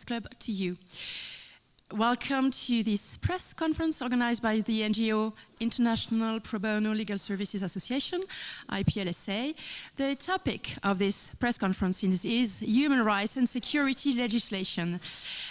Club to you. Welcome to this press conference organized by the NGO International Probono Legal Services Association, IPLSA. The topic of this press conference is human rights and security legislation.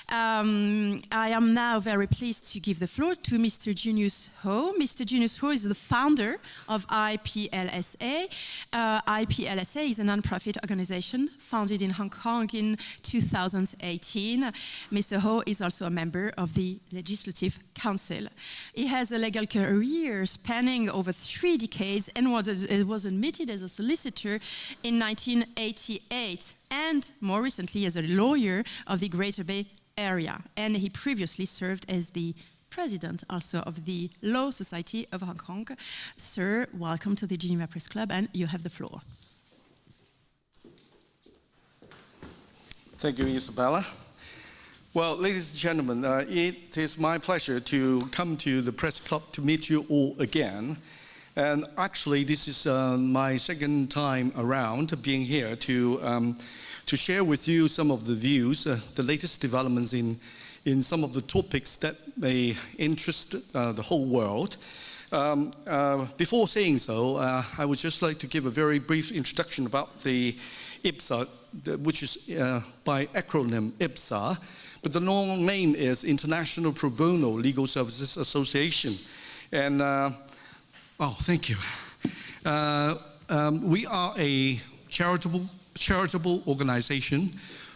I am now very pleased to give the floor to Mr. Junius Ho. Mr. Junius Ho is the founder of IPLSA. IPLSA is a non-profit organization founded in Hong Kong in 2018. Mr. Ho is also a member of the Legislative Council. He has a legal career spanning over 3 decades and was admitted as a solicitor in 1988 and more recently as a lawyer of the Greater Bay Area. And he previously served as the president also of the Law Society of Hong Kong. Sir, welcome to the Geneva Press Club and you have the floor. Thank you, Isabella. Well, ladies and gentlemen, it is my pleasure to come to the press club to meet you all again. And actually, this is my second time around being here to share with you some of the views, the latest developments in some of the topics that may interest the whole world. Before saying so, I would just like to give a very brief introduction about the IPLSA, which is by acronym IPLSA. But the long name is International Probono Legal Services Association. And, oh, thank you. We are a charitable organization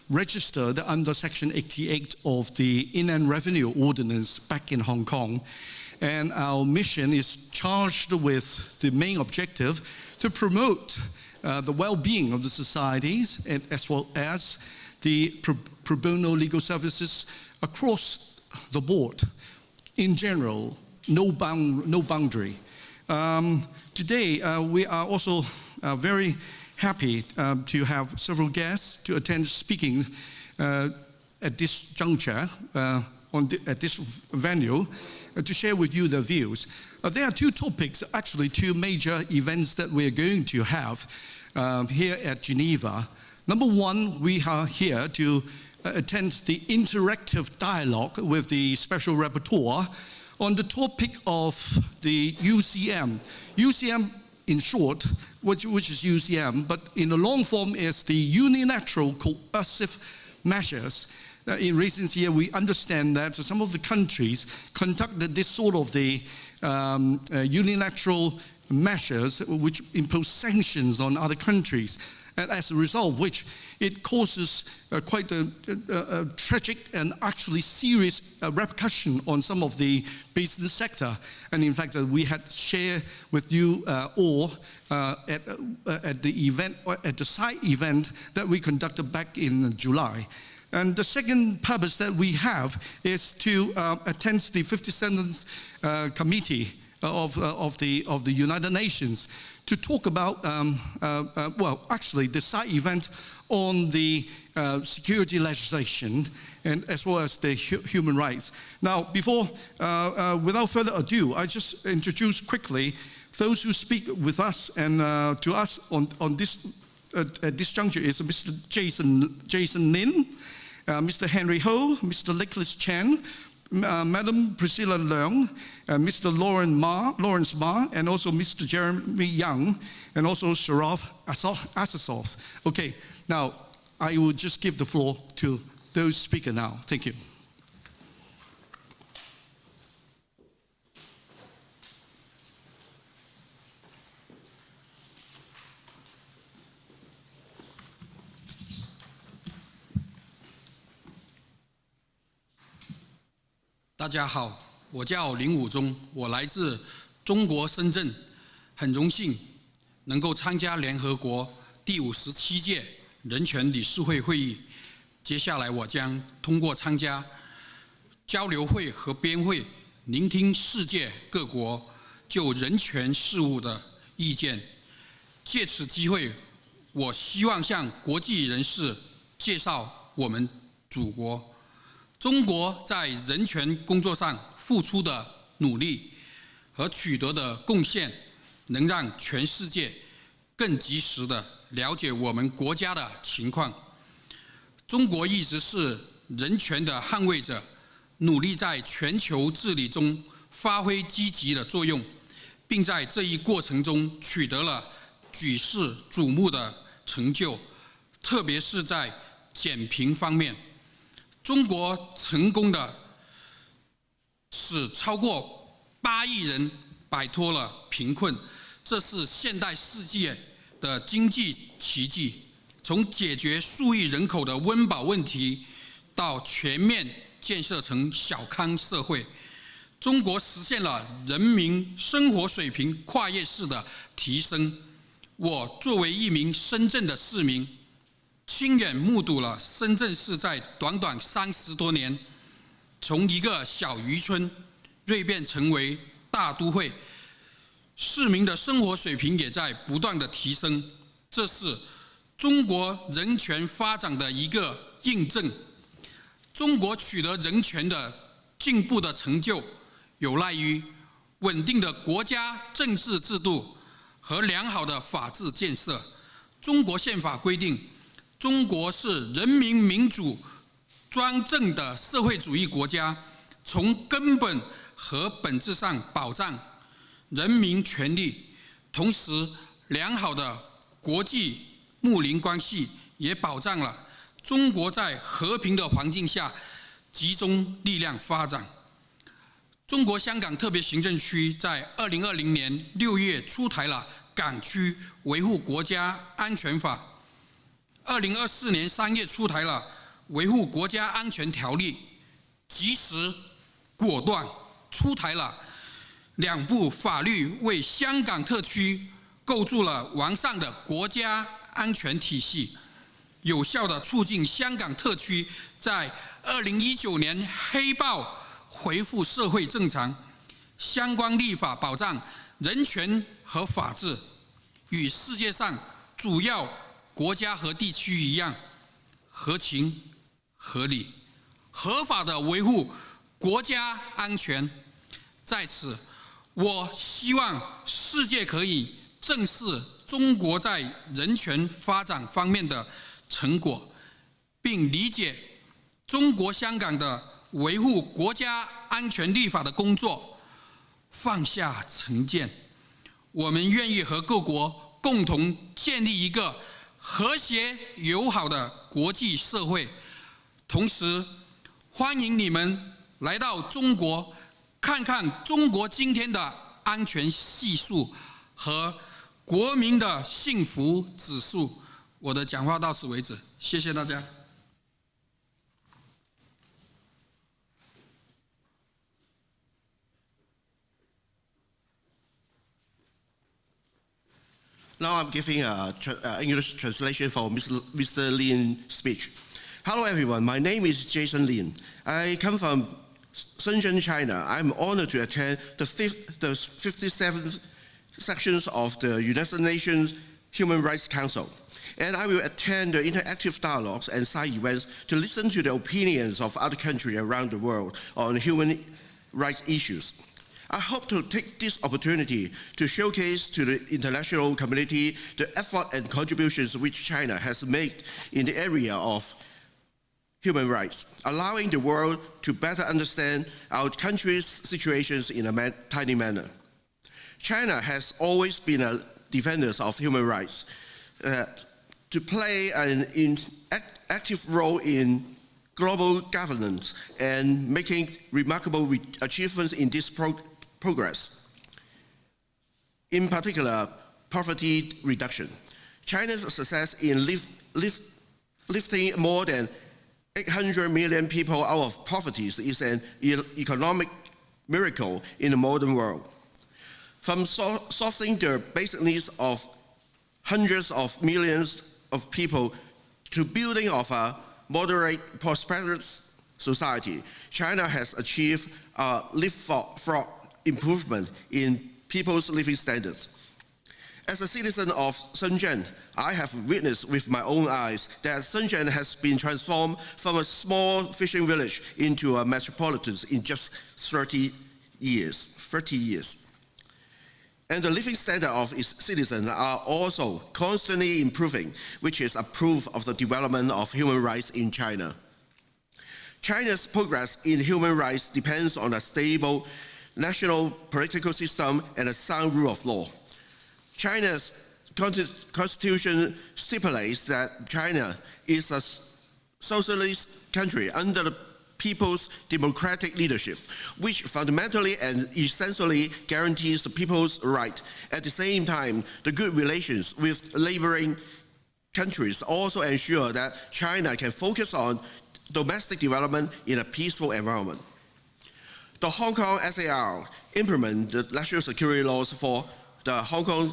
registered under Section 88 of the Inland Revenue Ordinance back in Hong Kong. And our mission is charged with the main objective to promote the well-being of the societies and as well as the pro bono legal services across the board. In general, no boundary. Today, we are also very happy to have several guests to attend speaking at this juncture, at this venue, to share with you their views. There are 2 topics, actually 2 major events that we are going to have here at Geneva. Number 1, we are here to attend the interactive dialogue with the special rapporteur on the topic of the UCM. UCM, in short, which is UCM, but in the long form is the unilateral coercive measures. In recent years, we understand that some of the countries conducted this sort of the unilateral measures which impose sanctions on other countries. And as a result of which, it causes quite a tragic and actually serious repercussion on some of the business sector. And in fact, we had shared with you all at the event, at the side event that we conducted back in July. And the second purpose that we have is to attend the 57th Committee of the United Nations to talk about, well, actually the side event on the security legislation and as well as the human rights. Now, without further ado, I just introduce quickly those who speak with us and to us on this at this juncture is Mr. Jason Lin, Mr. Henry Ho, Mr. Nicholas Chen, Madam Priscilla Leung, Mr. Lawrence Ma, and also Mr. Jeremy Young, and also Sharaf Asasov. Okay, now I will just give the floor to those speakers now. Thank you.大家好，我叫林武忠，我来自中国深圳，很荣幸能够参加联合国第57届人权理事会会议。接下来我将通过参加交流会和编会，聆听世界各国就人权事务的意见。借此机会，我希望向国际人士介绍我们祖国。中国在人权工作上付出的努力和取得的贡献，能让全世界更及时地了解我们国家的情况。中国一直是人权的捍卫者，努力在全球治理中发挥积极的作用，并在这一过程中取得了举世瞩目的成就，特别是在减贫方面，中国成功的使超过8亿人摆脱了贫困，这是现代世界的经济奇迹。从解决数亿人口的温饱问题，到全面建设成小康社会，中国实现了人民生活水平跨越式的提升。我作为一名深圳的市民，亲眼目睹了深圳市在短短30多年，从一个小渔村蜕变成为大都会，市民的生活水平也在不断的提升，这是中国人权发展的一个印证。中国取得人权的进步的成就，有赖于稳定的国家政治制度和良好的法治建设。中国宪法规定，中国是人民民主专政的社会主义国家，从根本和本质上保障人民权利，同时良好的国际睦邻关系也保障了中国在和平的环境下集中力量发展。中国香港特别行政区在2020年6月出台了《港区维护国家安全法》，2024年3月出台了《维护国家安全条例》，及时果断出台了2部法律，为香港特区构筑了完善的国家安全体系，有效地促进香港特区在2019年黑暴恢复社会正常。相关立法保障人权和法治，与世界上主要国家和地区一样，合情合理，合法地维护国家安全。在此，我希望世界可以正视中国在人权发展方面的成果，并理解中国香港的维护国家安全立法的工作，放下成见。我们愿意和各国共同建立一个和谐友好的国际社会，同时欢迎你们来到中国，看看中国今天的安全系数和国民的幸福指数。我的讲话到此为止，谢谢大家。Now I'm giving an English translation for Mr. Lin's speech. Hello everyone, my name is Jason Lin. I come from Shenzhen, China. I'm honored to attend the 57th sections of the United Nations Human Rights Council. And I will attend the interactive dialogues and side events to listen to the opinions of other countries around the world on human rights issues. I hope to take this opportunity to showcase to the international community the effort and contributions which China has made in the area of human rights, allowing the world to better understand our country's situations in a timely manner. China has always been a defender of human rights, to play an active role in global governance and making remarkable achievements in this progress. In particular, poverty reduction. China's success in lifting more than 800 million people out of poverty is an economic miracle in the modern world. From solving the basic needs of hundreds of millions of people to building of a moderate, prosperous society, China has achieved a leapfrog improvement in people's living standards. As a citizen of Shenzhen, I have witnessed with my own eyes that Shenzhen has been transformed from a small fishing village into a metropolitan in just 30 years. And the living standard of its citizens are also constantly improving, which is a proof of the development of human rights in China. China's progress in human rights depends on a stable national political system and a sound rule of law. China's constitution stipulates that China is a socialist country under the people's democratic leadership, which fundamentally and essentially guarantees the people's right. At the same time, the good relations with neighboring countries also ensure that China can focus on domestic development in a peaceful environment. The Hong Kong SAR implemented the national security laws for the Hong Kong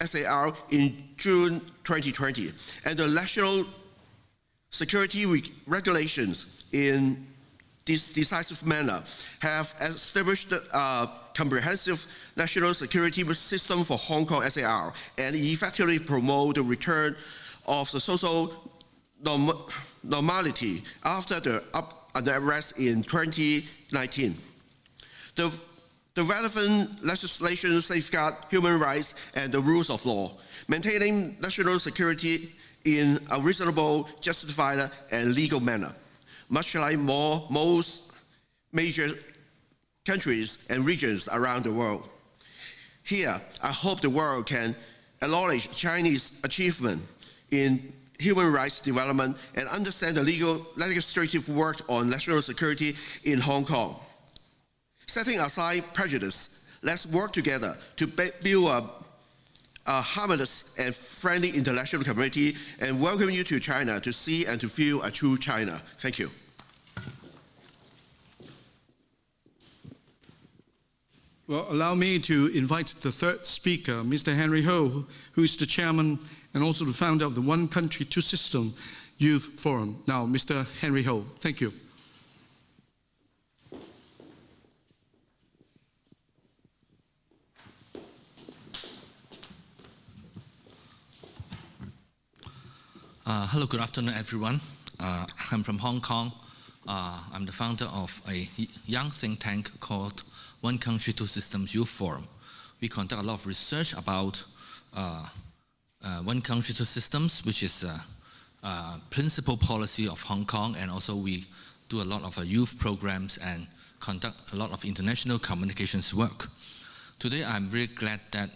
SAR in June 2020, and the national security regulations in this decisive manner have established a comprehensive national security system for Hong Kong SAR and effectively promote the return of the social normality after the unrest in 2019. The relevant legislation safeguard human rights and the rules of law, maintaining national security in a reasonable, justified, and legal manner, much like most major countries and regions around the world. Here, I hope the world can acknowledge Chinese achievement in human rights development and understand the legislative work on national security in Hong Kong. Setting aside prejudice, let's work together to build a harmonious and friendly international community, and welcome you to China to see and to feel a true China. Thank you. Well, allow me to invite the third speaker, Mr. Henry Ho, who is the chairman and also the founder of the One Country, Two System Youth Forum. Now, Mr. Henry Ho, thank you. Hello, good afternoon, everyone. I'm from Hong Kong. I'm the founder of a young think tank called One Country, Two Systems Youth Forum. We conduct a lot of research about One Country, Two Systems, which is a principal policy of Hong Kong, and also we do a lot of youth programs and conduct a lot of international communications work. Today, I'm very glad that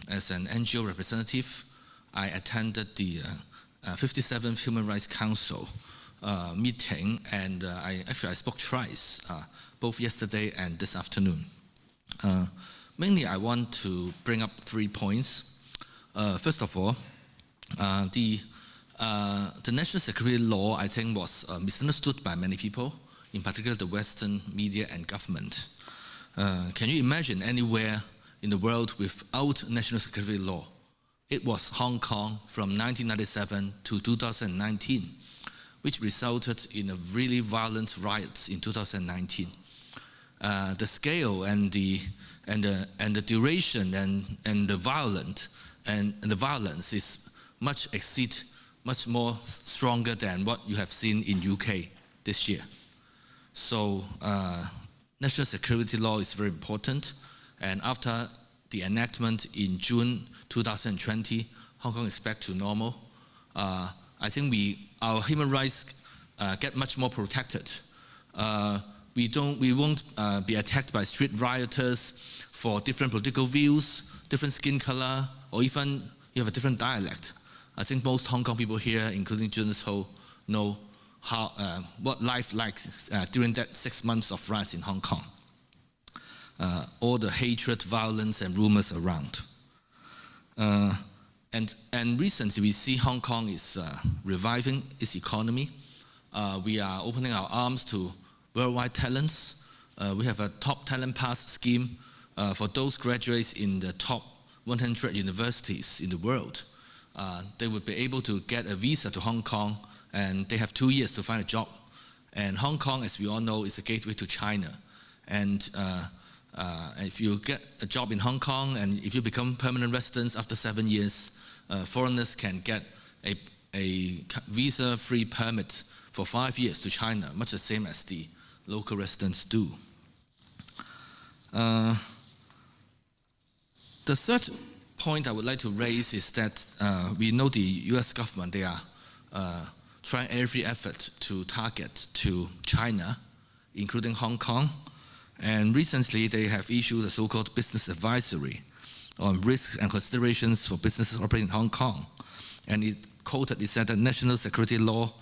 as an NGO representative, I attended the 57th Human Rights Council meeting, and I spoke twice, both yesterday and this afternoon. Mainly, I want to bring up 3 points. First of all, the national security law, I think, was misunderstood by many people, in particular the Western media and government. Can you imagine anywhere in the world without national security law? It was Hong Kong from 1997 to 2019, which resulted in a really violent riots in 2019. The scale and the duration and the violence is much more stronger than what you have seen in UK this year. So national security law is very important, and after the enactment in June 2020, Hong Kong is back to normal. I think our human rights get much more protected. We won't be attacked by street rioters for different political views, different skin color, or even you have a different dialect. I think most Hong Kong people here, including Junius Ho, know what life like during that 6 months of riots in Hong Kong. All the hatred, violence, and rumors around. And recently we see Hong Kong is reviving its economy. We are opening our arms to worldwide talents. We have a top talent pass scheme for those graduates in the top 100 universities in the world. They would be able to get a visa to Hong Kong, and they have 2 years to find a job. And Hong Kong, as we all know, is a gateway to China. And if you get a job in Hong Kong and if you become permanent residents after 7 years, foreigners can get a visa-free permit for 5 years to China, much the same as the local residents do. The third point I would like to raise is that we know the US government, they are trying every effort to target to China, including Hong Kong. And recently, they have issued a so-called business advisory on risks and considerations for businesses operating in Hong Kong. And it said that national security law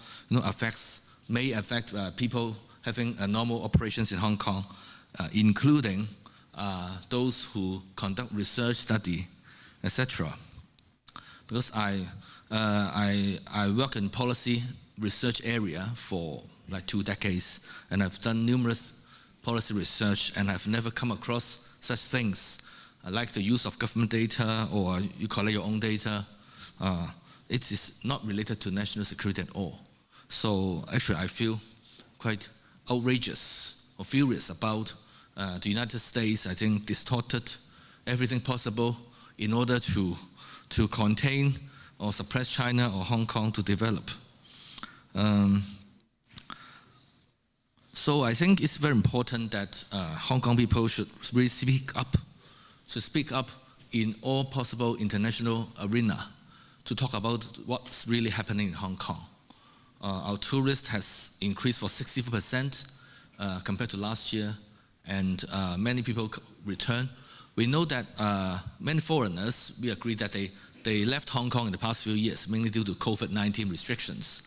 may affect people having normal operations in Hong Kong, including those who conduct research, study, etc. Because I work in policy research area for like 2 decades, and I've done numerous policy research, and I've never come across such things like the use of government data, or you collect your own data. It is not related to national security at all. So actually I feel quite outrageous or furious about the United States, I think, distorted everything possible in order to contain or suppress China or Hong Kong to develop. So I think it's very important that Hong Kong people should really speak up in all possible international arena to talk about what's really happening in Hong Kong. Our tourist has increased for 64% compared to last year, and many people return. We know that many foreigners, we agree that they left Hong Kong in the past few years, mainly due to COVID-19 restrictions,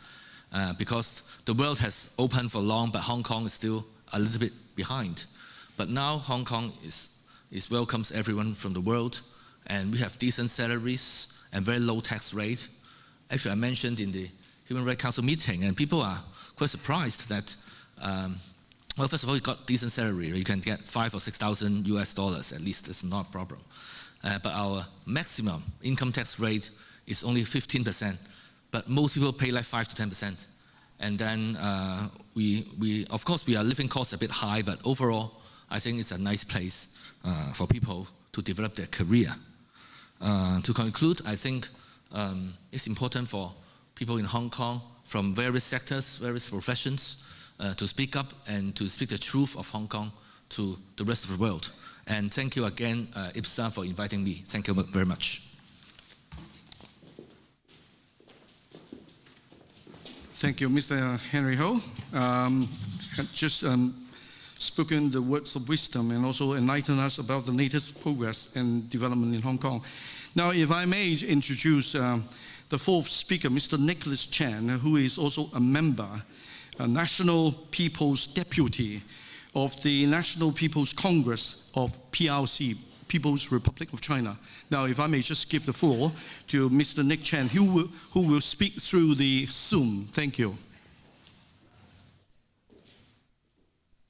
because the world has opened for long, but Hong Kong is still a little bit behind. But now Hong Kong welcomes everyone from the world, and we have decent salaries and very low tax rate. Actually, I mentioned in the Human Rights Council meeting, and people are quite surprised that, well, first of all, you got decent salary. You can get $5,000 or $6,000 US at least. It's not a problem. But our maximum income tax rate is only 15%. But most people pay like 5 to 10%. And then of course, our living costs are a bit high, but overall, I think it's a nice place for people to develop their career. To conclude, I think it's important for people in Hong Kong from various sectors, various professions, to speak up and to speak the truth of Hong Kong to the rest of the world. And thank you again, IPLSA, for inviting me. Thank you very much. Thank you, Mr. Henry Ho. Just spoken the words of wisdom and also enlighten us about the latest progress and development in Hong Kong. Now, if I may introduce the fourth speaker, Mr. Nicholas Chan, who is also a member, a National People's Deputy of the National People's Congress of PRC, People's Republic of China. Now, if I may just give the floor to Mr. Nick Chan, who will speak through the Zoom. Thank you.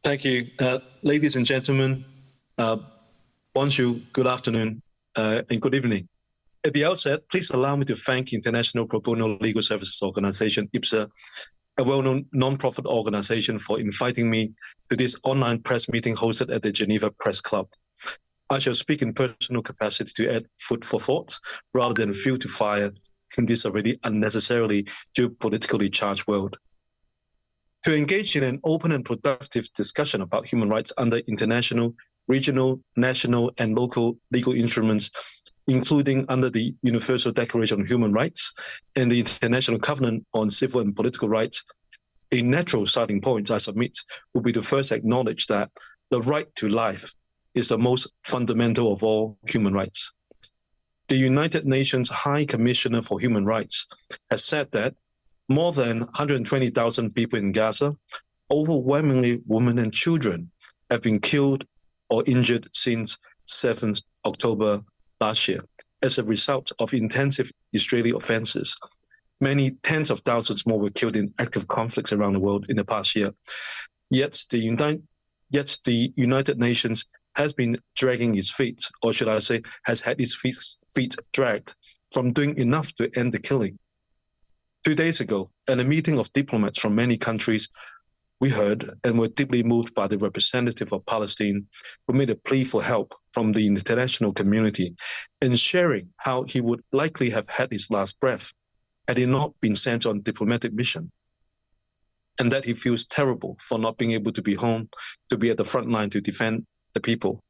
Thank you. Ladies and gentlemen, bonjour, good afternoon, and good evening. At the outset, please allow me to thank International Probono Legal Services Organization, IPLSA, a well-known non-profit organization, for inviting me to this online press meeting hosted at the Geneva Press Club. I shall speak in personal capacity to add food for thought rather than fuel to fire in this already unnecessarily geopolitically charged world. To engage in an open and productive discussion about human rights under international, regional, national, and local legal instruments, including under the Universal Declaration on Human Rights and the International Covenant on Civil and Political Rights, a natural starting point, I submit, would be to first acknowledge that the right to life is the most fundamental of all human rights. The United Nations High Commissioner for Human Rights has said that more than 120,000 people in Gaza, overwhelmingly women and children, have been killed or injured since 7th October last year as a result of intensive Israeli offenses. Many tens of thousands more were killed in active conflicts around the world in the past year. Yet the United Nations has been dragging its feet, or should I say, has had its feet dragged from doing enough to end the killing. 2 days ago, at a meeting of diplomats from many countries, we heard and were deeply moved by the representative of Palestine, who made a plea for help from the international community in sharing how he would likely have had his last breath had he not been sent on a diplomatic mission, and that he feels terrible for not being able to be home, to be at the front line to defend the people.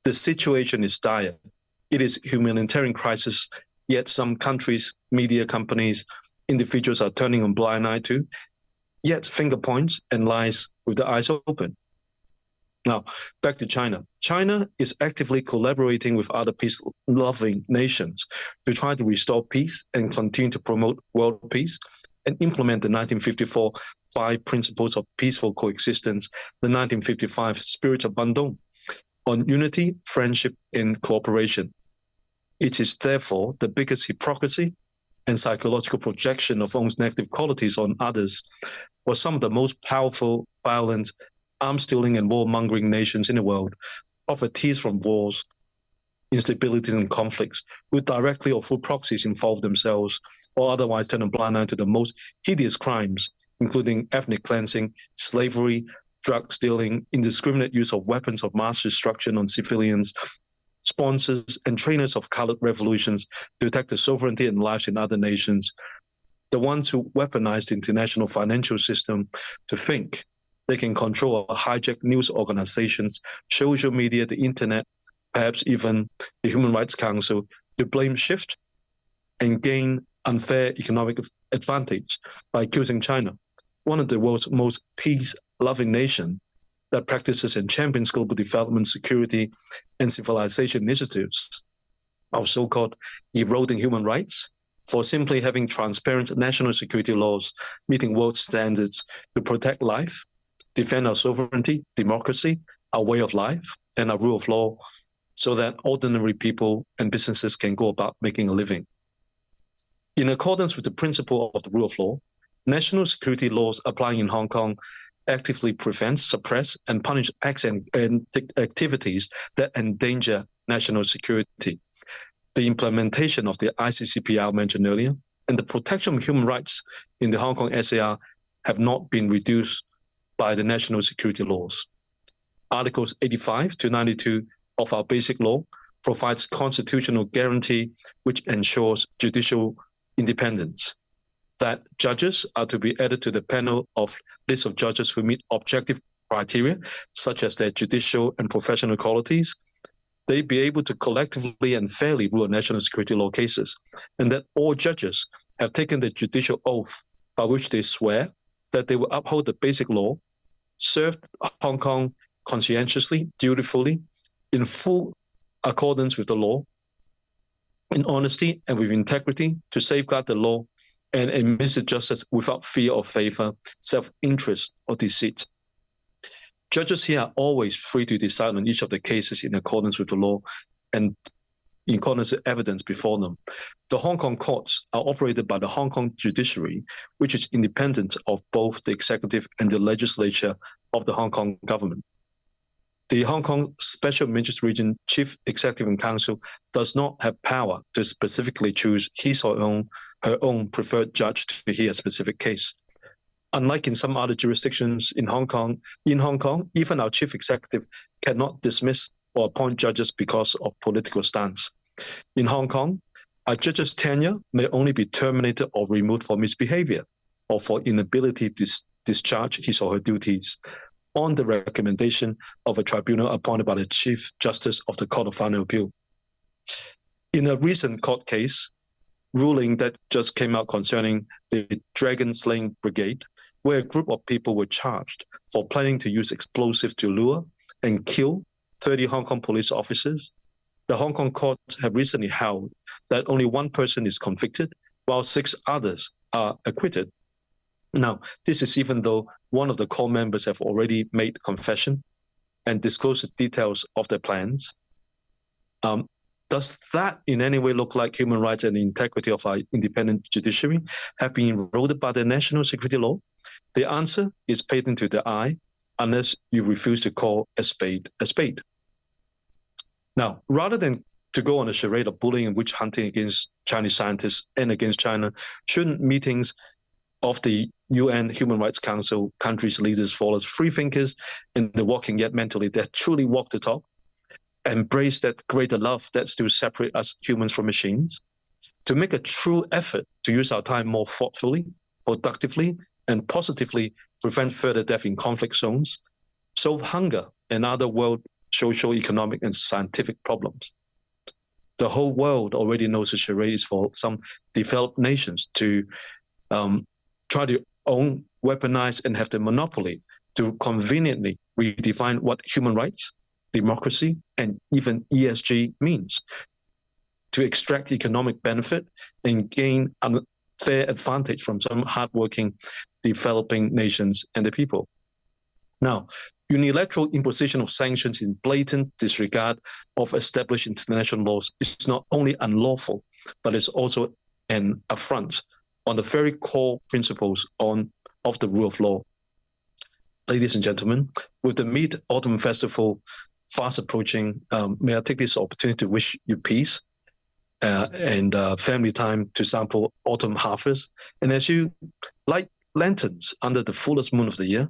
The situation is dire. It is a humanitarian crisis, yet some countries, media companies, individuals are turning a blind eye to, yet finger points and lies with the eyes open. Now, back to China. China is actively collaborating with other peace-loving nations to try to restore peace and continue to promote world peace and implement the 1954 5 principles of peaceful coexistence, the 1955 spirit of Bandung, on unity, friendship, and cooperation. It is therefore the biggest hypocrisy and psychological projection of one's negative qualities on others for some of the most powerful, violent, arms-dealing and warmongering nations in the world offer tease from wars, instabilities and conflicts, who directly or through proxies involve themselves or otherwise turn a blind eye to the most hideous crimes, including ethnic cleansing, slavery, drug stealing, indiscriminate use of weapons of mass destruction on civilians, sponsors and trainers of colored revolutions to attack the sovereignty and lives in other nations, the ones who weaponize the international financial system to think they can control or hijack news organizations, social media, the internet, perhaps even the Human Rights Council, to blame shift and gain unfair economic advantage by accusing China, one of the world's most peace-loving nations that practices and champions global development, security, and civilization initiatives, of so-called eroding human rights, for simply having transparent national security laws meeting world standards to protect life, defend our sovereignty, democracy, our way of life, and our rule of law, so that ordinary people and businesses can go about making a living. In accordance with the principle of the rule of law, national security laws applying in Hong Kong actively prevent, suppress, and punish acts and activities that endanger national security. The implementation of the ICCPR mentioned earlier and the protection of human rights in the Hong Kong SAR have not been reduced by the national security laws. Articles 85 to 92 of our basic law provides constitutional guarantee which ensures judicial independence, that judges are to be added to the panel of list of judges who meet objective criteria, such as their judicial and professional qualities. They be able to collectively and fairly rule national security law cases, and that all judges have taken the judicial oath by which they swear that they will uphold the basic law, serve Hong Kong conscientiously, dutifully, in full accordance with the law, in honesty and with integrity, to safeguard the law and administer justice without fear or favor, self-interest or deceit. Judges here are always free to decide on each of the cases in accordance with the law and in accordance with evidence before them. The Hong Kong courts are operated by the Hong Kong judiciary, which is independent of both the executive and the legislature of the Hong Kong government. The Hong Kong Special Administrative Region Chief Executive and Council does not have power to specifically choose his or her own preferred judge to hear a specific case. Unlike in some other jurisdictions in Hong Kong, even our chief executive cannot dismiss or appoint judges because of political stance. In Hong Kong, a judge's tenure may only be terminated or removed for misbehavior or for inability to discharge his or her duties on the recommendation of a tribunal appointed by the Chief Justice of the Court of Final Appeal. In a recent court case, ruling that just came out concerning the Dragon Slaying Brigade, where a group of people were charged for planning to use explosives to lure and kill 30 Hong Kong police officers, the Hong Kong courts have recently held that only one person is convicted, while 6 others are acquitted. Now, this is even though one of the core members have already made confession and disclosed the details of their plans. Does that in any way look like human rights and the integrity of our independent judiciary have been eroded by the national security law? The answer is patent to the eye unless you refuse to call a spade a spade. Now, rather than to go on a charade of bullying and witch hunting against Chinese scientists and against China, shouldn't meetings of the UN Human Rights Council countries' leaders, followers, free thinkers, and the walking yet mentally that truly walk the talk, embrace that greater love that still separates us humans from machines, to make a true effort to use our time more thoughtfully, productively, and positively prevent further death in conflict zones, solve hunger and other world social, economic, and scientific problems. The whole world already knows the charade is for some developed nations to try to own, weaponize, and have the monopoly to conveniently redefine what human rights, democracy, and even ESG means, to extract economic benefit and gain unfair advantage from some hardworking developing nations and the people. Now, unilateral imposition of sanctions in blatant disregard of established international laws is not only unlawful, but it's also an affront on the very core principles of the rule of law. Ladies and gentlemen, with the Mid-Autumn Festival fast approaching, may I take this opportunity to wish you peace and family time to sample autumn harvest. And as you light lanterns under the fullest moon of the year,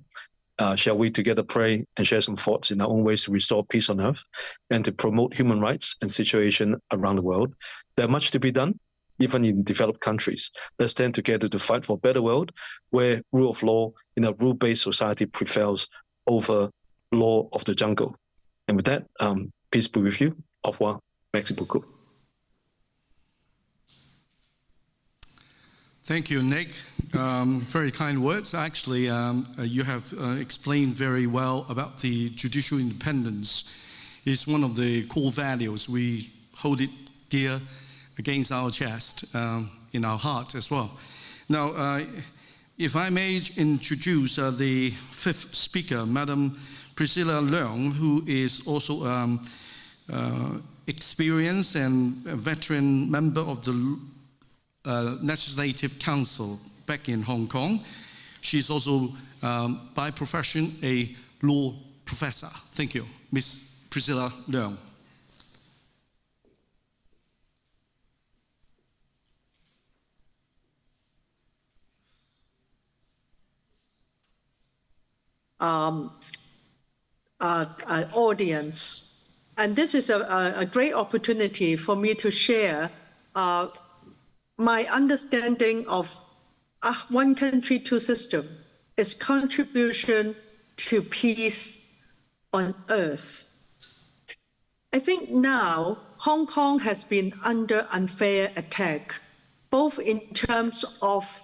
shall we together pray and share some thoughts in our own ways to restore peace on earth and to promote human rights and situation around the world? There's much to be done, even in developed countries. Let's stand together to fight for a better world where rule of law in a rule-based society prevails over law of the jungle. And with that, peace be with you. Au revoir. Merci beaucoup. Thank you, Nick. Very kind words. Actually, you have explained very well about the judicial independence. It's one of the core values. We hold it dear against our chest, in our heart as well. Now, if I may introduce the fifth speaker, Madam Priscilla Leung, who is also experienced and a veteran member of the Legislative Council back in Hong Kong. She's also, by profession, a law professor. Thank you, Ms. Priscilla Leung. Audience, and this is a great opportunity for me to share my understanding of one country, two systems, its contribution to peace on earth. I think now Hong Kong has been under unfair attack, both in terms of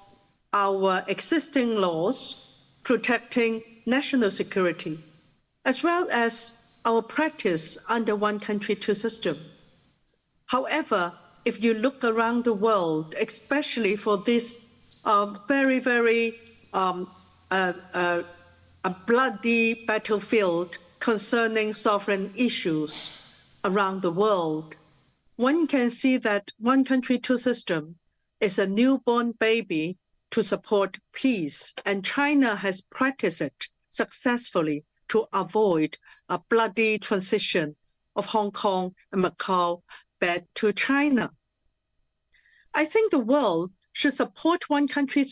our existing laws protecting national security, as well as our practice under one country, two systems. However, if you look around the world, especially for this very, very a bloody battlefield concerning sovereign issues around the world, one can see that one country, two systems is a newborn baby to support peace, and China has practiced it successfully to avoid a bloody transition of Hong Kong and Macau back to China. I think the world should support one country,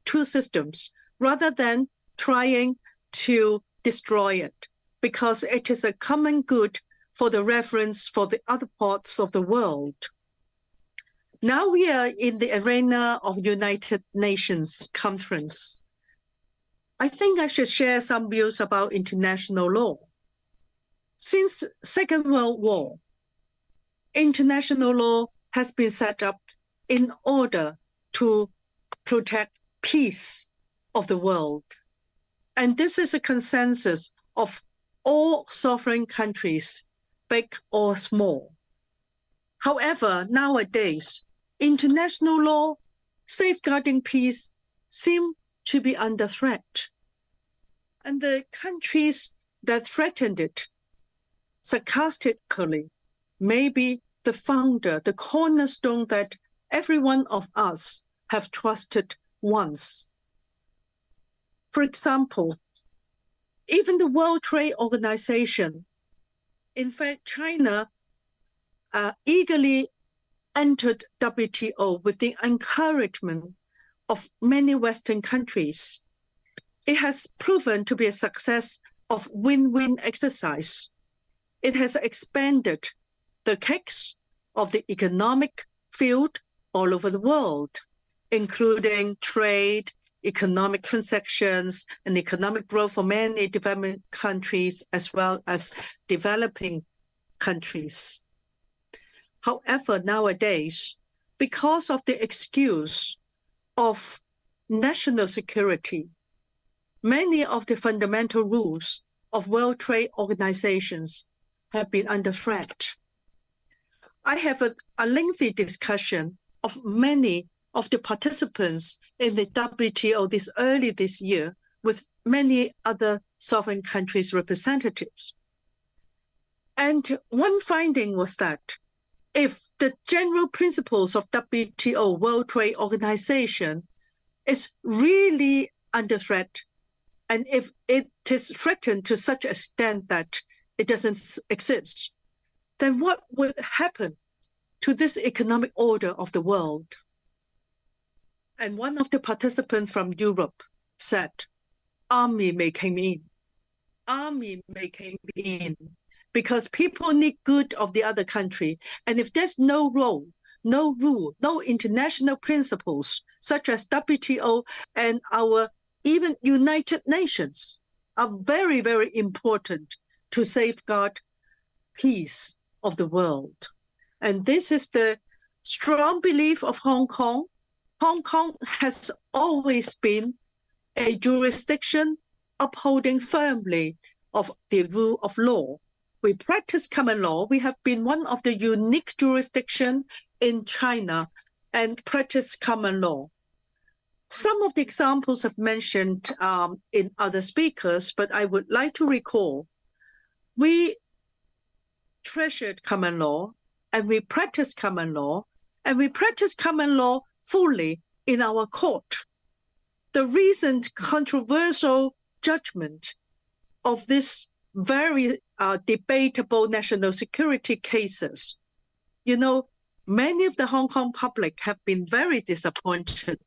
two systems, rather than trying to destroy it, because it is a common good for the reference for the other parts of the world. Now we are in the arena of United Nations conference. I think I should share some views about international law. Since Second World War, international law has been set up in order to protect peace of the world. And this is a consensus of all sovereign countries, big or small. However, nowadays, international law safeguarding peace seem to be under threat. And the countries that threatened it, sarcastically, may be the founder, the cornerstone that every one of us have trusted once. For example, even the World Trade Organization, in fact, China eagerly entered WTO with the encouragement of many Western countries. It has proven to be a success of win-win exercise. It has expanded the case of the economic field all over the world, including trade, economic transactions, and economic growth for many developing countries as well as developing countries. However, nowadays, because of the excuse of national security, many of the fundamental rules of World Trade Organizations have been under threat. I have a lengthy discussion of many of the participants in the WTO early this year with many other sovereign countries' representatives. And one finding was that if the general principles of WTO, World Trade Organization, is really under threat, and if it is threatened to such an extent that it doesn't exist, then what would happen to this economic order of the world? And one of the participants from Europe said, army may come in. Army may come in because people need good of the other country. And if there's no role, no rule, no international principles, such as WTO and our even United Nations are very, very important to safeguard peace of the world. And this is the strong belief of Hong Kong. Hong Kong has always been a jurisdiction upholding firmly of the rule of law. We practice common law. We have been one of the unique jurisdictions in China and practice common law. Some of the examples I've mentioned in other speakers, but I would like to recall, we treasured common law and we practice common law, and we practice common law fully in our court. The recent controversial judgment of this very debatable national security cases, many of the Hong Kong public have been very disappointed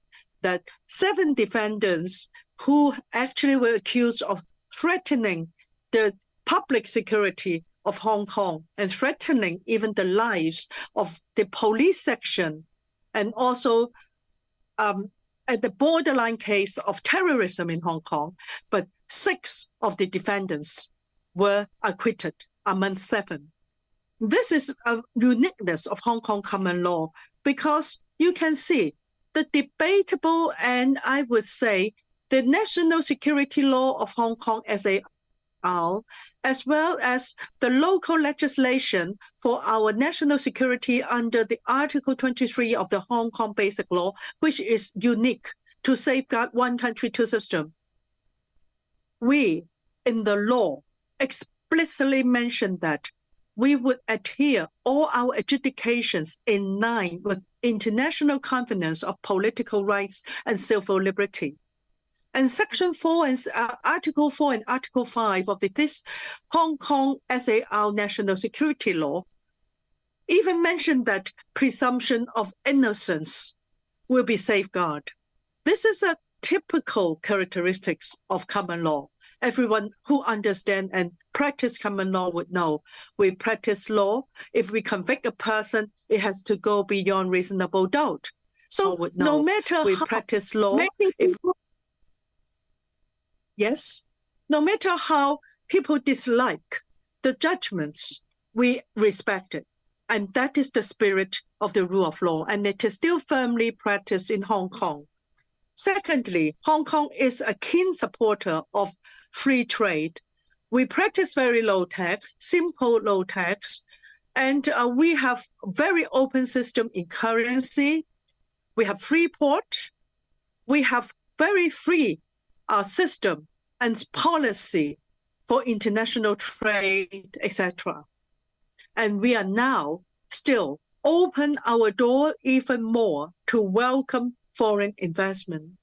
that 7 defendants who actually were accused of threatening the public security of Hong Kong and threatening even the lives of the police section, and also at the borderline case of terrorism in Hong Kong, but 6 of the defendants were acquitted among 7. This is a uniqueness of Hong Kong common law because you can see the debatable and I would say the national security law of Hong Kong as well as the local legislation for our national security under the Article 23 of the Hong Kong Basic Law, which is unique to safeguard one country, two systems. We, in the law, explicitly mentioned that we would adhere all our adjudications in line with international covenants of political rights and civil liberty. And Section 4 and Article 4 and Article 5 of this Hong Kong SAR national security law even mentioned that presumption of innocence will be safeguarded. This is a typical characteristics of common law. Everyone who understands and practice common law would know. We practice law. If we convict a person, it has to go beyond reasonable doubt. So no matter we practice law, no matter how people dislike the judgments, we respect it. And that is the spirit of the rule of law. And it is still firmly practiced in Hong Kong. Secondly, Hong Kong is a keen supporter of free trade. We practice very low tax, simple low tax, and we have very open system in currency. We have free port. We have very free system and policy for international trade, etc. And we are now still open our door even more to welcome foreign investment.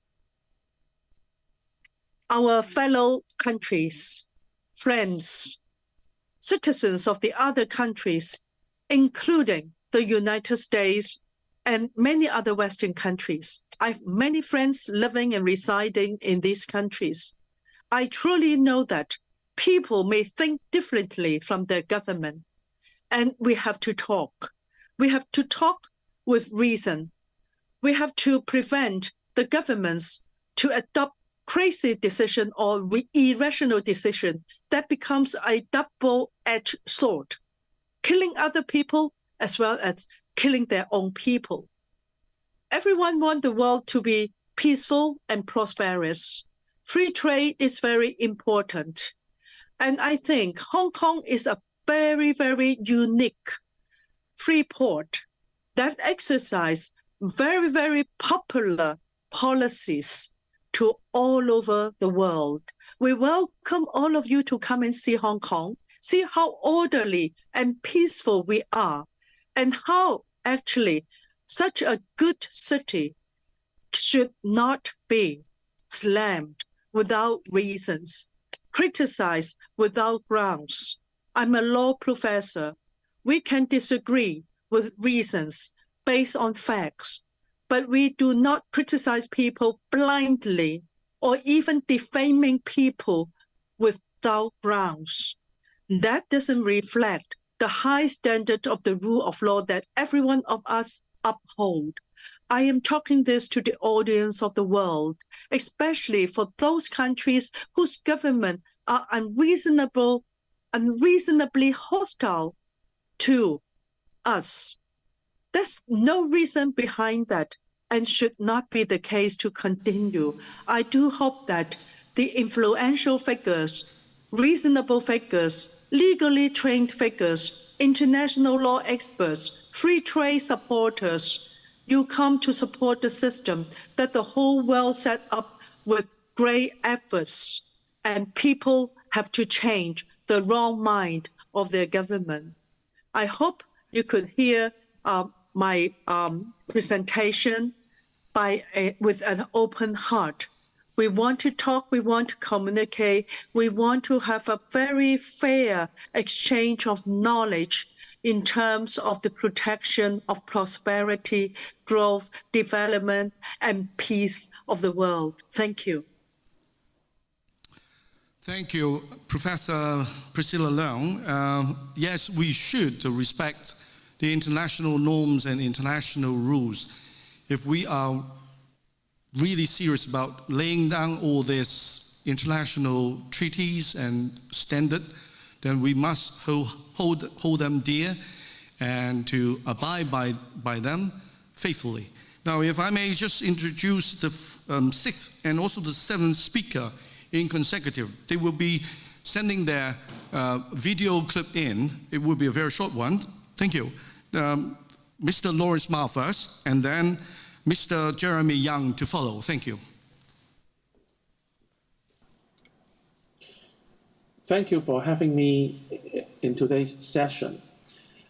Our fellow countries, friends, citizens of the other countries, including the United States and many other Western countries. I have many friends living and residing in these countries. I truly know that people may think differently from their government, and we have to talk. We have to talk with reason. We have to prevent the governments to adopt crazy decision or irrational decision that becomes a double-edged sword, killing other people as well as killing their own people. Everyone wants the world to be peaceful and prosperous. Free trade is very important. And I think Hong Kong is a very, very unique free port that exercise very, very popular policies to all over the world. We welcome all of you to come and see Hong Kong, see how orderly and peaceful we are, and how actually such a good city should not be slammed without reasons, criticized without grounds. I'm a law professor. We can disagree with reasons based on facts, but we do not criticize people blindly or even defaming people without grounds. That doesn't reflect the high standard of the rule of law that every one of us uphold. I am talking this to the audience of the world, especially for those countries whose government are unreasonably hostile to us. There's no reason behind that and should not be the case to continue. I do hope that the influential figures, reasonable figures, legally trained figures, international law experts, free trade supporters, you come to support the system that the whole world set up with great efforts, and people have to change the wrong mind of their government. I hope you could hear my presentation with an open heart. We want to talk, we want to communicate, we want to have a very fair exchange of knowledge in terms of the protection of prosperity, growth, development, and peace of the world. Thank you. Thank you, Professor Priscilla Leung. Yes, we should respect the international norms and international rules. If we are really serious about laying down all these international treaties and standards, then we must hold them dear and to abide by them faithfully. Now, if I may just introduce the sixth and also the seventh speaker in consecutive. They will be sending their video clip in. It will be a very short one. Thank you. Mr. Lawrence Ma first, and then Mr. Jeremy Young to follow. Thank you. Thank you for having me in today's session.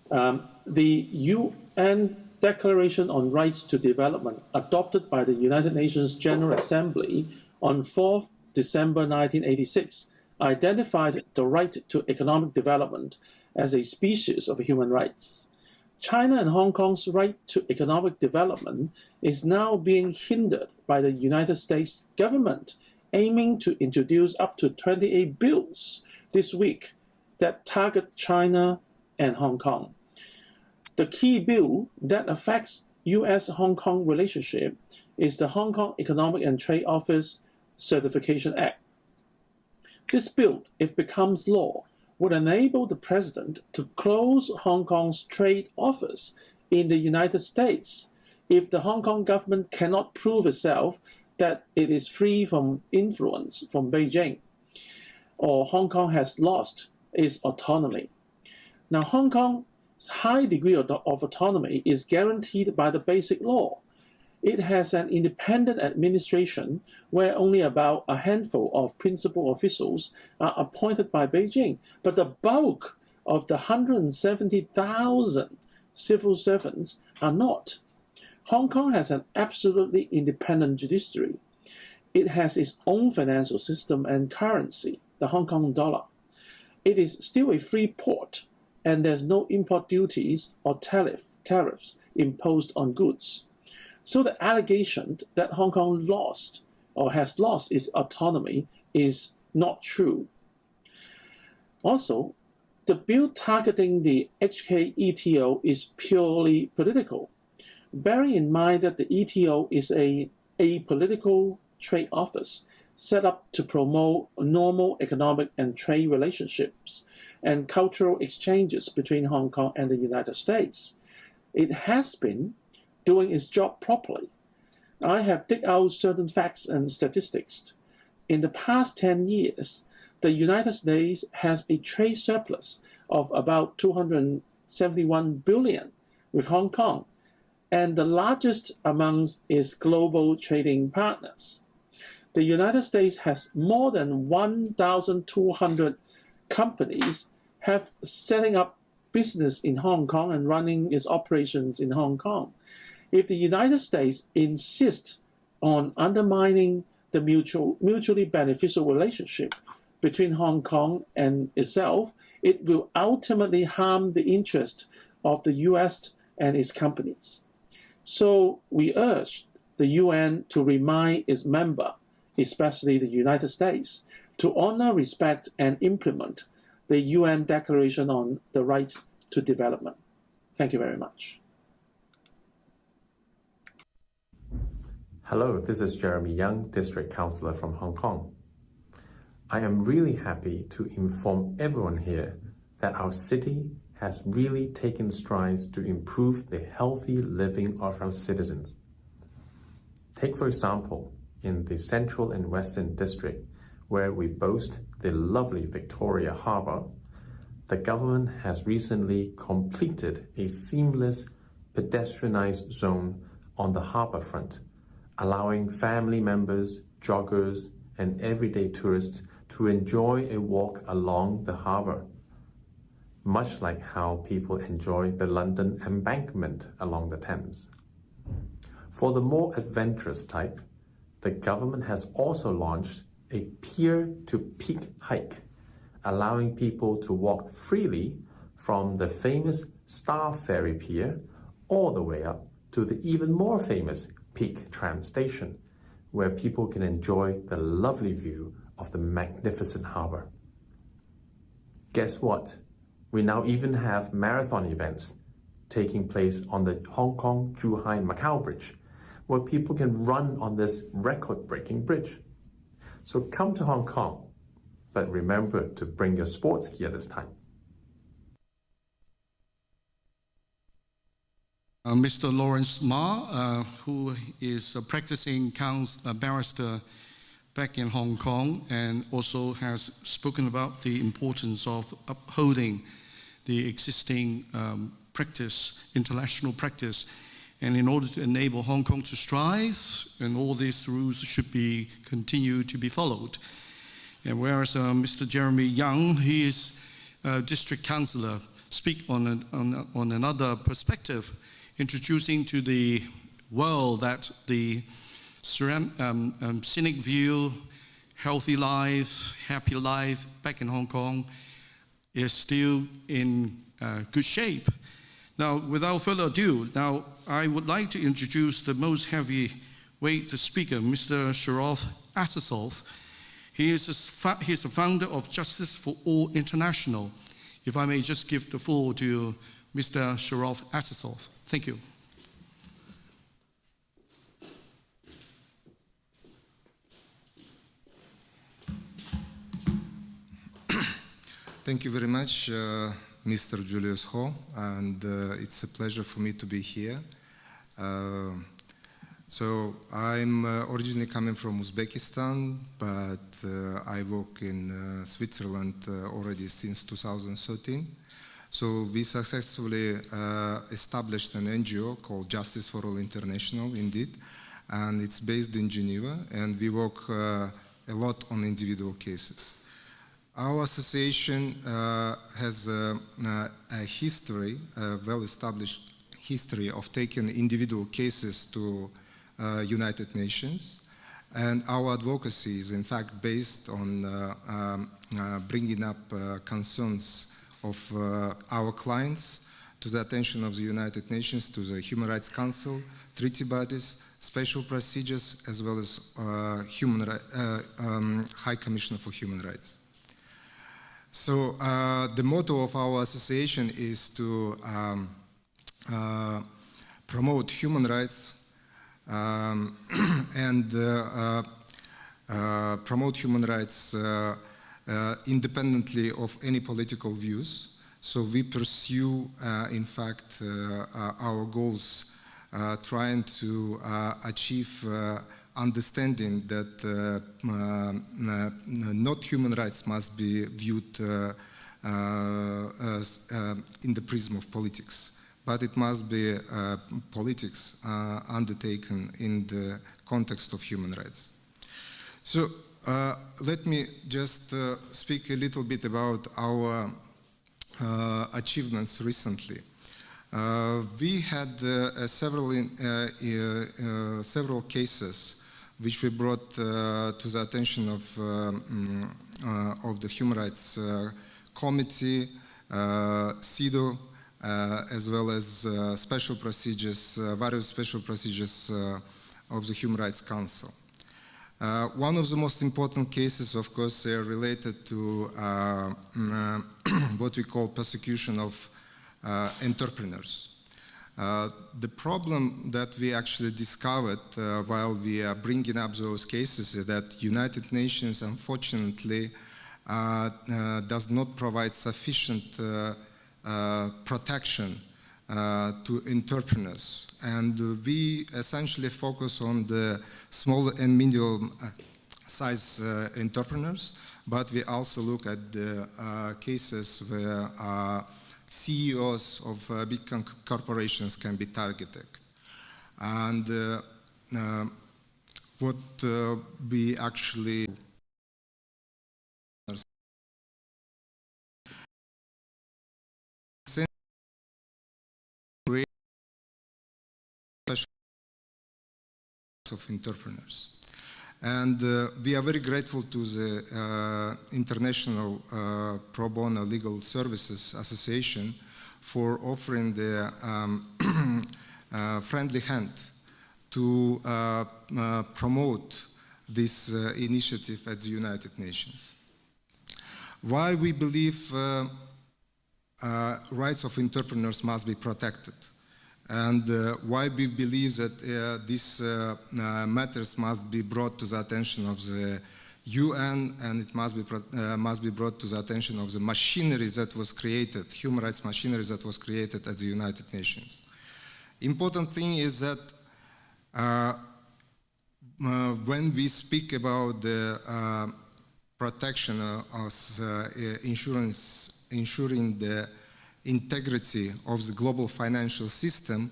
The UN Declaration on Rights to Development, adopted by the United Nations General Assembly on 4th December 1986, identified the right to economic development as a species of human rights. China and Hong Kong's right to economic development is now being hindered by the United States government, aiming to introduce up to 28 bills this week that target China and Hong Kong. The key bill that affects U.S.-Hong Kong relationship is the Hong Kong Economic and Trade Office Certification Act. This bill, if becomes law, would enable the president to close Hong Kong's trade office in the United States if the Hong Kong government cannot prove itself that it is free from influence from Beijing, or Hong Kong has lost its autonomy. Now, Hong Kong's high degree of autonomy is guaranteed by the Basic Law. It has an independent administration where only about a handful of principal officials are appointed by Beijing, but the bulk of the 170,000 civil servants are not. Hong Kong has an absolutely independent judiciary. It has its own financial system and currency, the Hong Kong dollar. It is still a free port, and there's no import duties or tariffs imposed on goods. So the allegation that Hong Kong lost or has lost its autonomy is not true. Also, the bill targeting the HKETO is purely political. Bearing in mind that the ETO is a apolitical trade office set up to promote normal economic and trade relationships and cultural exchanges between Hong Kong and the United States, it has been doing its job properly. I have dig out certain facts and statistics. In the past 10 years, the United States has a trade surplus of about $271 billion with Hong Kong, and the largest amongst its global trading partners. The United States has more than 1,200 companies have setting up business in Hong Kong and running its operations in Hong Kong. If the United States insists on undermining the mutually beneficial relationship between Hong Kong and itself, it will ultimately harm the interest of the US and its companies. So we urge the UN to remind its member, especially the United States, to honor, respect, and implement the UN Declaration on the Right to Development. Thank you very much. Hello, this is Jeremy Young, District Councillor from Hong Kong. I am really happy to inform everyone here that our city has really taken strides to improve the healthy living of our citizens. Take, for example, in the Central and Western District, where we boast the lovely Victoria Harbour, the government has recently completed a seamless pedestrianized zone on the harbour front, allowing family members, joggers, and everyday tourists to enjoy a walk along the harbour, much like how people enjoy the London Embankment along the Thames. For the more adventurous type, the government has also launched a pier-to-peak hike, allowing people to walk freely from the famous Star Ferry Pier all the way up to the even more famous Peak Tram Station, where people can enjoy the lovely view of the magnificent harbour. Guess what? We now even have marathon events taking place on the Hong Kong-Zhuhai-Macau Bridge, where people can run on this record-breaking bridge. So come to Hong Kong, but remember to bring your sports gear this time. Mr. Lawrence Ma, who is a practicing barrister back in Hong Kong and also has spoken about the importance of upholding the existing practice, international practice. And in order to enable Hong Kong to strive, and all these rules should be continue to be followed. And whereas Mr. Jeremy Young, he is district councillor, speak on another perspective, introducing to the world that the scenic view, healthy life, happy life back in Hong Kong is still in good shape. Now, without further ado, now I would like to introduce the most heavyweight speaker, Mr. Sharov Asasov. He is the founder of Justice for All International. If I may just give the floor to Mr. Sharov Asasov. Thank you. Thank you very much, Mr. Junius Ho, and it's a pleasure for me to be here. So I'm originally coming from Uzbekistan, but I work in Switzerland already since 2013. So we successfully established an NGO called Justice for All International, indeed, and it's based in Geneva, and we work a lot on individual cases. Our association has a history, a well-established history of taking individual cases to United Nations, and our advocacy is in fact based on bringing up concerns of our clients to the attention of the United Nations, to the Human Rights Council, treaty bodies, special procedures, as well as High Commissioner for Human Rights. So the motto of our association is to promote human rights and promote human rights independently of any political views. So we pursue, in fact, our goals trying to achieve understanding that not human rights must be viewed in the prism of politics, but it must be politics undertaken in the context of human rights. So let me just speak a little bit about our achievements recently. We had several cases which we brought to the attention of the Human Rights Committee, CEDAW, as well as special procedures, various special procedures of the Human Rights Council. One of the most important cases, of course, are related to what we call persecution of entrepreneurs. The problem that we actually discovered while we are bringing up those cases is that United Nations, unfortunately, does not provide sufficient protection to entrepreneurs. And we essentially focus on the small and medium-sized entrepreneurs, but we also look at the cases where CEOs of big corporations can be targeted. And what we actually of entrepreneurs. And we are very grateful to the International Probono Legal Services Association for offering their friendly hand to promote this initiative at the United Nations. Why we believe rights of entrepreneurs must be protected, and why we believe that these matters must be brought to the attention of the UN, and it must be brought to the attention of the machinery that was created, human rights machinery that was created at the United Nations. Important thing is that when we speak about the protection of ensuring the integrity of the global financial system,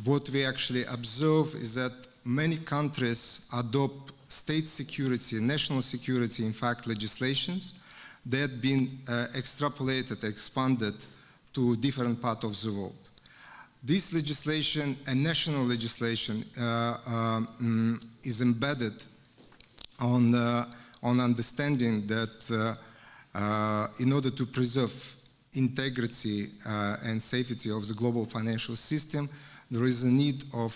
what we actually observe is that many countries adopt state security, national security, in fact, legislations that have been extrapolated, expanded to different parts of the world. This legislation and national legislation is embedded on understanding that in order to preserve integrity and safety of the global financial system, there is a need of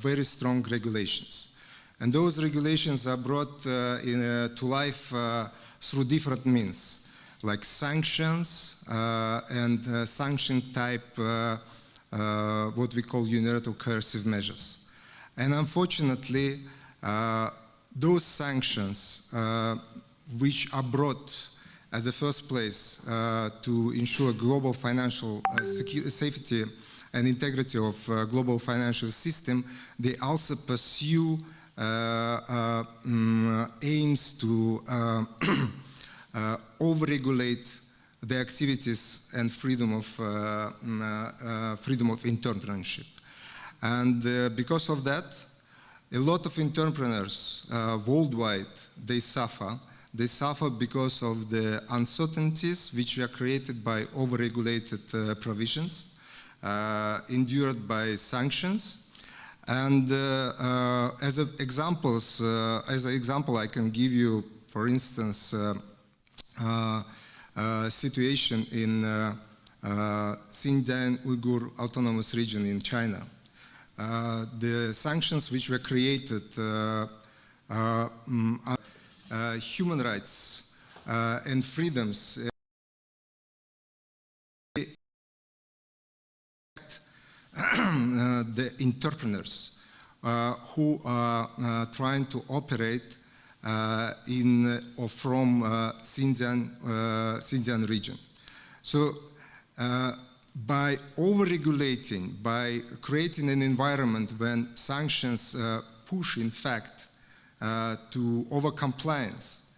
very strong regulations. And those regulations are brought to life through different means, like sanctions and sanction type, what we call unilateral coercive measures. And unfortunately, those sanctions which are brought at the first place to ensure global financial safety and integrity of global financial system, they also pursue aims to overregulate the activities and freedom of entrepreneurship. And because of that, a lot of entrepreneurs worldwide, they suffer. They suffer because of the uncertainties which are created by overregulated provisions, endured by sanctions. And as an example, I can give you, for instance, situation in Xinjiang Uyghur Autonomous Region in China. The sanctions which were created human rights and freedoms the entrepreneurs who are trying to operate in or from Xinjiang region. So by over-regulating, by creating an environment when sanctions push, in fact, to over-compliance,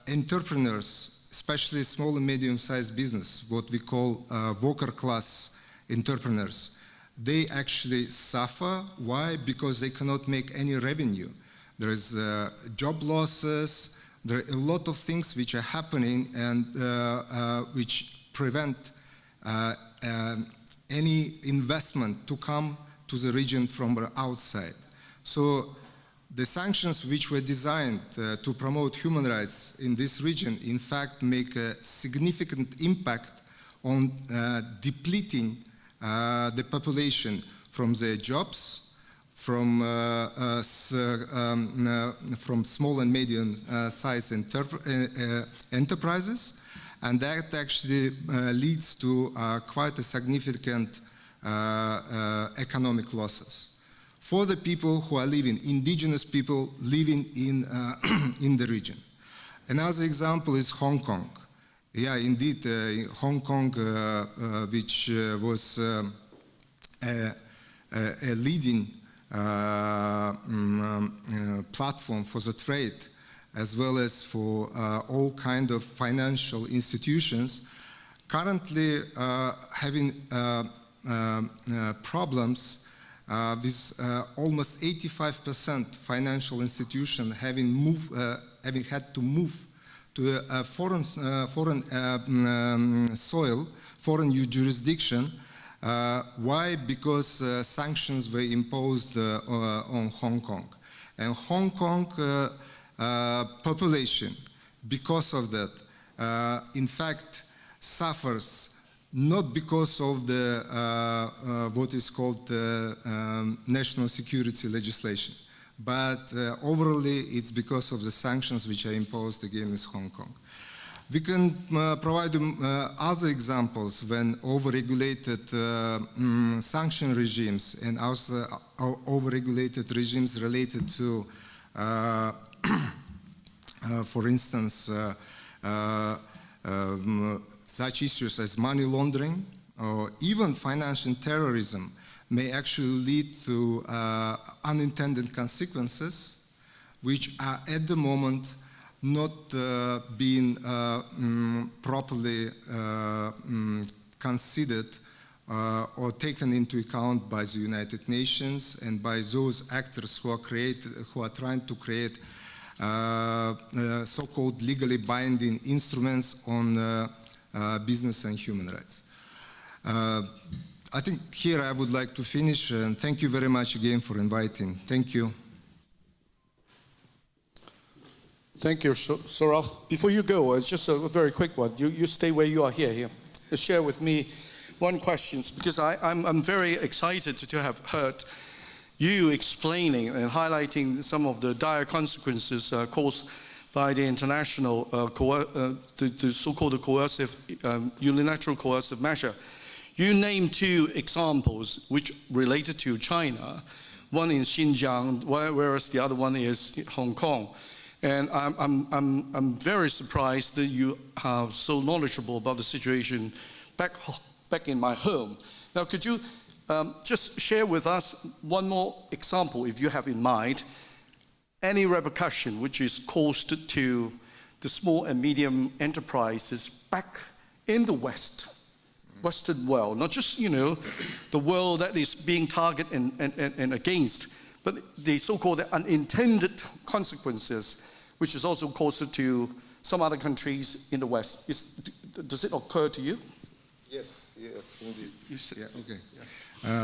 entrepreneurs, especially small and medium-sized business, what we call worker-class entrepreneurs, they actually suffer. Why? Because they cannot make any revenue. There is job losses. There are a lot of things which are happening and which prevent any investment to come to the region from outside. So the sanctions which were designed to promote human rights in this region, in fact, make a significant impact on depleting the population from their jobs, from small and medium-sized enterprises, and that actually leads to quite a significant economic losses for the people who are living, indigenous people living in the region. Another example is Hong Kong. Yeah, indeed, Hong Kong, which was a leading platform for the trade, as well as for all kinds of financial institutions, currently having problems with almost 85% financial institution having had to move to a foreign soil, foreign jurisdiction. Why? Because sanctions were imposed on Hong Kong. And Hong Kong population, because of that, in fact, suffers not because of the what is called national security legislation, but overall it's because of the sanctions which are imposed against Hong Kong. We can provide other examples when over-regulated sanction regimes and also over-regulated regimes related to, for instance, such issues as money laundering or even financial terrorism may actually lead to unintended consequences, which are at the moment not being properly considered or taken into account by the United Nations and by those actors who are trying to create so-called legally binding instruments on business and human rights. I think here I would like to finish, and thank you very much again for inviting. Thank you. Thank you, Sorach. Before you go, it's just a very quick one. You stay where you are here. Share with me one question, because I'm very excited to have heard you explaining and highlighting some of the dire consequences caused by the international, the so-called coercive, unilateral coercive measure. You named two examples which related to China, one in Xinjiang, whereas the other one is Hong Kong. And I'm very surprised that you are so knowledgeable about the situation back in my home. Now, could you just share with us one more example, if you have in mind, any repercussion which is caused to the small and medium enterprises back in the Western world, not just, the world that is being targeted and against, but the so-called unintended consequences, which is also caused to some other countries in the West. Does it occur to you? Yes, indeed. Okay.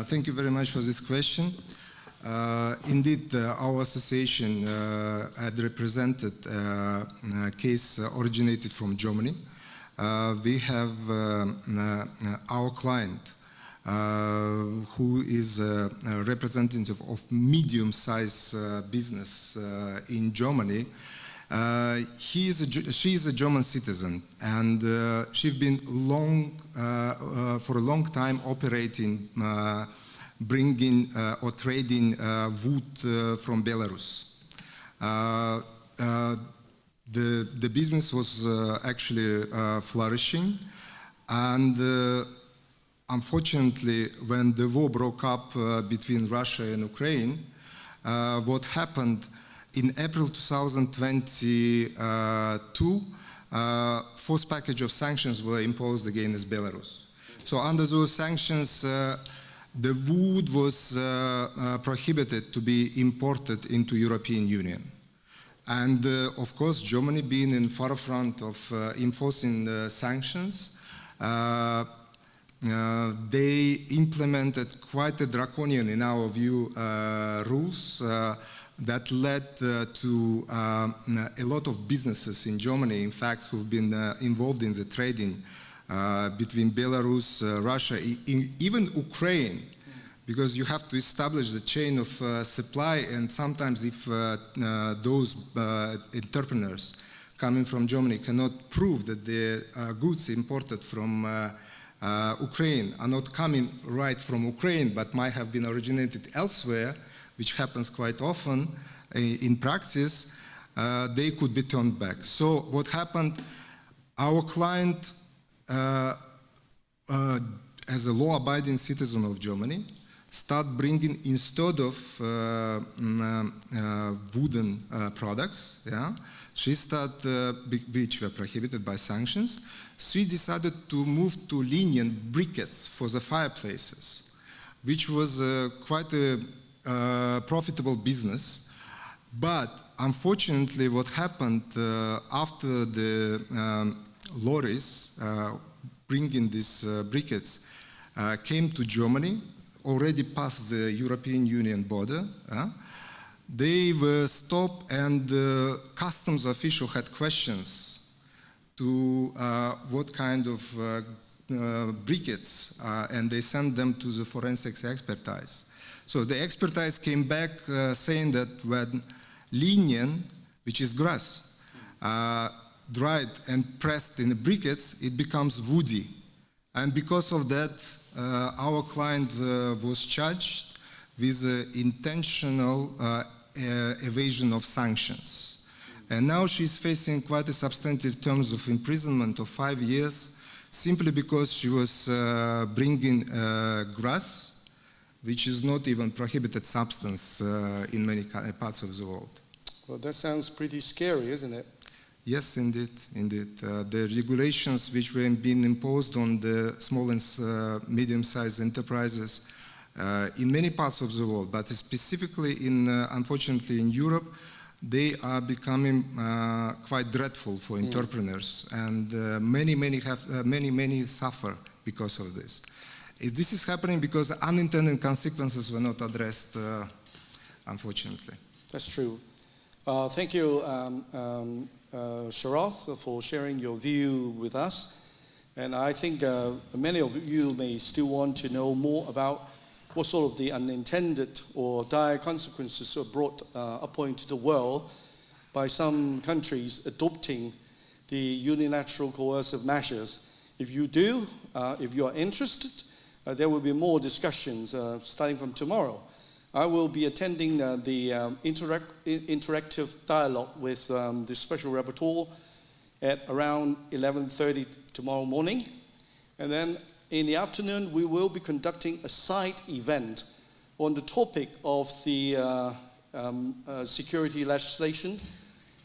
Thank you very much for this question. Indeed, our association had represented a case originated from Germany. We have our client who is a representative of medium-sized business in Germany. She is a German citizen, and she's been for a long time operating, bringing or trading wood from Belarus. The business was actually flourishing, and unfortunately, when the war broke up between Russia and Ukraine, what happened in April 2022, fourth package of sanctions were imposed against Belarus. So under those sanctions, the wood was prohibited to be imported into European Union. And of course, Germany being in forefront of enforcing the sanctions, they implemented quite a draconian, in our view, rules that led to a lot of businesses in Germany, in fact, who've been involved in the trading between Belarus, Russia, even Ukraine, because you have to establish the chain of supply, and sometimes if those entrepreneurs coming from Germany cannot prove that the goods imported from Ukraine are not coming right from Ukraine, but might have been originated elsewhere, which happens quite often in practice, they could be turned back. So what happened, our client, as a law-abiding citizen of Germany, start bringing, instead of wooden products, yeah, she started, which were prohibited by sanctions, she decided to move to lenient briquettes for the fireplaces, which was quite a profitable business. But unfortunately, what happened after the lorries bringing these briquettes came to Germany, already past the European Union border, they were stopped, and the customs official had questions to what kind of briquettes, and they sent them to the forensics expertise. So the expertise came back saying that when lignin, which is grass, dried and pressed in the briquettes, it becomes woody. And because of that, our client was charged with intentional evasion of sanctions. And now she's facing quite a substantive terms of imprisonment of 5 years, simply because she was bringing grass, which is not even prohibited substance in many parts of the world. Well, that sounds pretty scary, isn't it? Yes, indeed, indeed. The regulations which were being imposed on the small and medium-sized enterprises in many parts of the world, but specifically unfortunately in Europe, they are becoming quite dreadful for entrepreneurs, and many suffer because of this. This is happening because unintended consequences were not addressed, unfortunately. That's true. Thank you, Sharath, for sharing your view with us. And I think many of you may still want to know more about what sort of the unintended or dire consequences are brought upon to the world by some countries adopting the unilateral coercive measures. If you do, if you are interested, there will be more discussions starting from tomorrow. I will be attending the interactive dialogue with the Special Rapporteur at around 11:30 tomorrow morning. And then in the afternoon, we will be conducting a side event on the topic of the security legislation,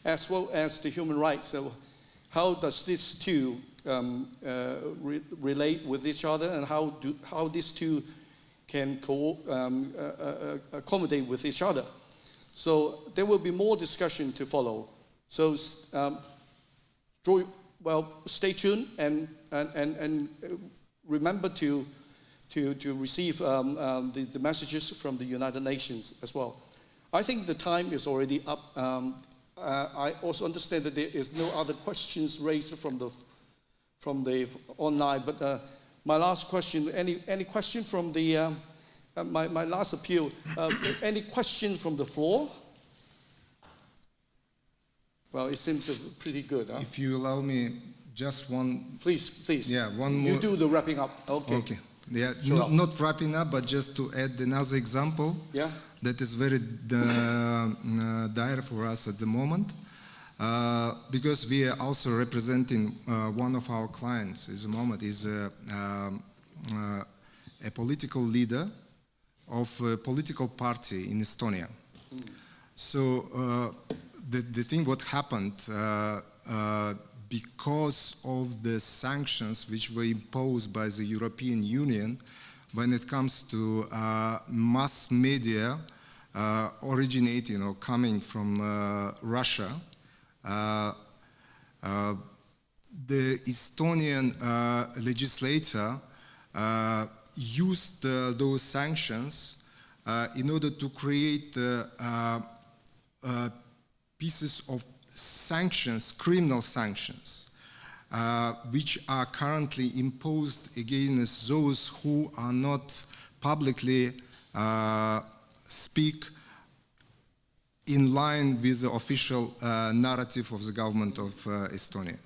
as well as the human rights. So how does these two relate with each other, and how these two can accommodate with each other? So there will be more discussion to follow. So stay tuned and remember to receive the messages from the United Nations as well. I think the time is already up. I also understand that there is no other questions raised from the online. But my last question: any question from the my last appeal? Any questions from the floor? Well, it seems pretty good. Huh? If you allow me, just one. Please. Yeah, one more. You do the wrapping up. Okay. Yeah, Sure. not wrapping up, but just to add another example. Yeah. That is very dire for us at the moment, because we are also representing one of our clients at the moment is a political leader of a political party in Estonia. So the thing what happened, because of the sanctions which were imposed by the European Union when it comes to mass media originating or coming from Russia, the Estonian legislator used those sanctions in order to create pieces of sanctions, criminal sanctions, which are currently imposed against those who are not publicly speak in line with the official narrative of the government of Estonia.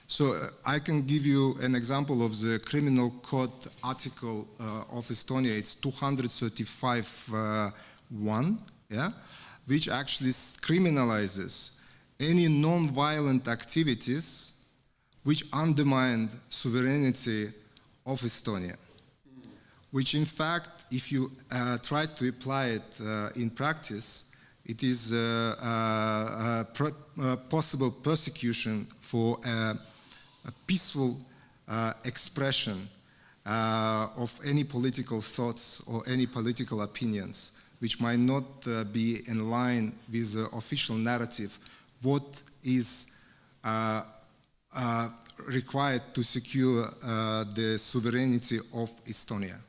So I can give you an example of the criminal code article of Estonia. It's 235(1), yeah, which actually criminalizes any non-violent activities which undermine sovereignty of Estonia. Which in fact, if you try to apply it in practice, it is possible persecution for a peaceful expression of any political thoughts or any political opinions which might not be in line with the official narrative, what is required to secure the sovereignty of Estonia.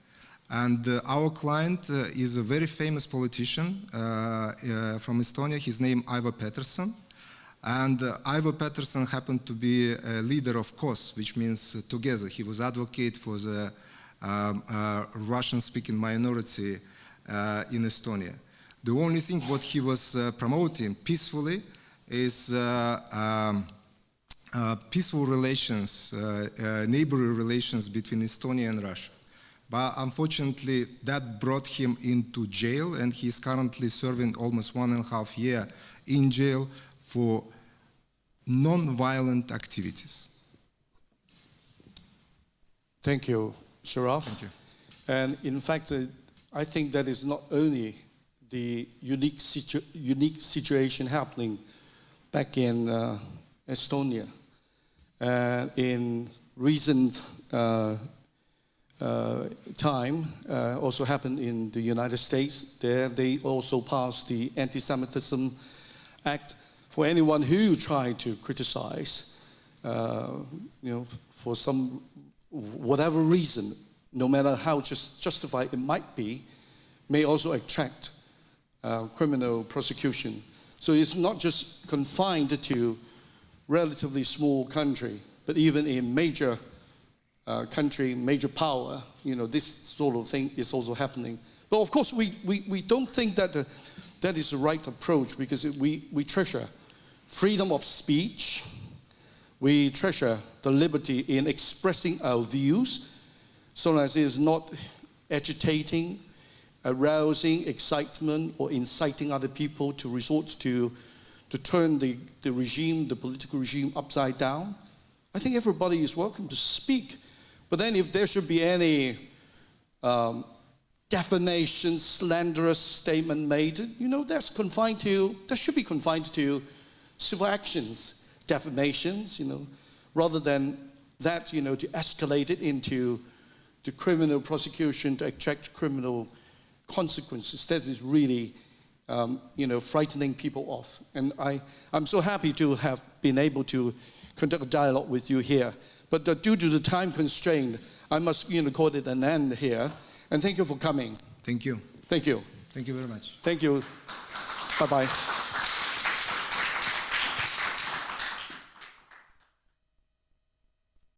And our client is a very famous politician from Estonia. His name Aivo Peterson. And Aivo Peterson happened to be a leader of KOS, which means together. He was advocate for the Russian-speaking minority in Estonia. The only thing what he was promoting peacefully is peaceful relations, neighborly relations between Estonia and Russia. But unfortunately, that brought him into jail, and he's currently serving almost 1.5 years in jail for non-violent activities. Thank you, Sharaf. Thank you. And in fact, I think that is not only the unique situation happening back in Estonia. In recent time, also happened in the United States. There, they also passed the Anti-Semitism Act. For anyone who tried to criticize, for some whatever reason, no matter how justified it might be, may also attract criminal prosecution. So it's not just confined to relatively small country, but even in major country, major power, this sort of thing is also happening. But of course, we don't think that that is the right approach, because we treasure freedom of speech. We treasure the liberty in expressing our views, so long as it is not agitating, arousing excitement, or inciting other people to resort to turn the regime, the political regime, upside down. I think everybody is welcome to speak. But then if there should be any defamation, slanderous statement made, that should be confined to civil actions, defamations, rather than that, to escalate it into the criminal prosecution, to attract criminal consequences. That is really, frightening people off. And I'm so happy to have been able to conduct a dialogue with you here. But due to the time constraint, I must, call it an end here. And thank you for coming. Thank you. Thank you. Thank you very much. Thank you. Bye-bye.